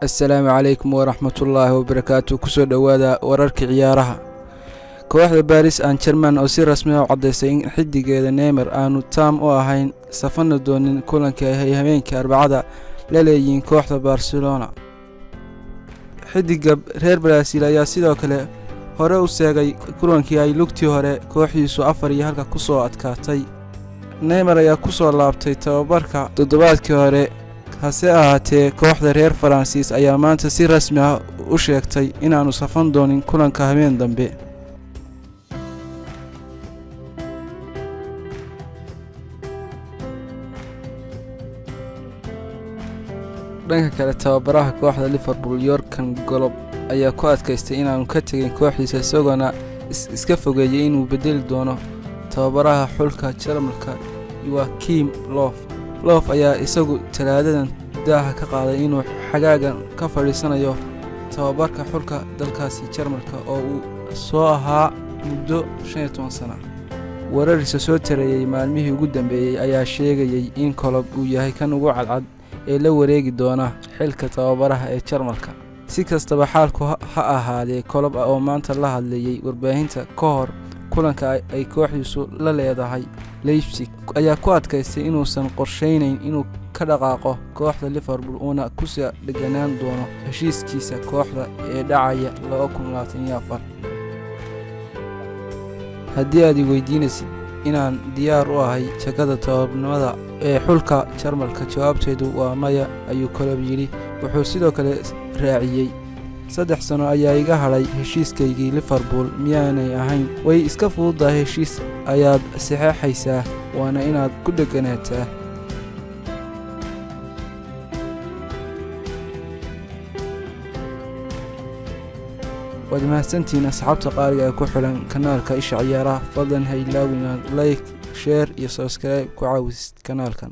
السلام عليكم ورحمة الله وبركاته. كسو دوادا ورارك عيارها kooxda Paris Saint-Germain oo si rasmi ah u cadeysay in xidigeeda Neymar aanu taam u ahayn safan doonin kulanka ay habeenkii Arbacada la leeyihiin kooxda Barcelona. xidiga reer Brazil ayaa sidoo kale hore u seegay kulankii ay lugtii hore kooxdiisu 4-1 ku soo adkaatay. Neymar ayaa ku soo laabtay tababarka toddobaadkii hore, hase ahaatee kooxda reer Faransiis ayaa maanta si rasmi ah u sheegtay inaanu safan doonin kulanka habeen dambe. dhanka kale tababaraha kooxda Liverpool Jurgen Klopp ayaa ku adkaystay inaanu ka tagin kooxdiisa isagoo iska fogeeyay inuu bedeli doono tababaraha xulka Jarmalka Joachim Löw. Löw ayaa isagu talaadadan daaha ka qaaday inuu xagaagan ka fadhiisanayo tababarka xulka dalkaasi Jarmalka oo uu soo ahaa muddo 15 sano. wararkiisa soo tareeyay maalmihii ugu dambeeyay ayaa sheegayay in Klopp uu yahay kan ugu cadcad ee la wareegi doona xilka tababaraha ee Jarmalka. si kastaba xaalku ha ahaadee, Klopp oo maanta la hadlayay warbaahinta ka hor kulanka ay kooxdiisu la leedahay Leipzig ayaa ku adkaystay inuusan qorsheynayn inuu ka dhaqaaqo kooxda Liverpool una ku sii dhiganaan doono heshiiskiisa kooxda ee dhacaya 2024. haddii aad weydiinaysid inaan diyaar u ahay jagada tababarnimada ee xulka Jarmalka, jawaabteedu waa maya, ayuu Klopp yiri. wuxuu sidoo kale raaciyay 3 sano ayaa iga hadhay heshiiskaygii Liverpool, miyaanay ahayn way iska fududahay heshiis ayaad saxeexaysaa waana inaad ku dhaganaataa. waad mahadsantihiin asxaabta qaaliga ee ku xiran kanaalka Isha Ciyaaraha. fadlan ha ilaawin like, share iyo subscribe ku caawis kanaalkan.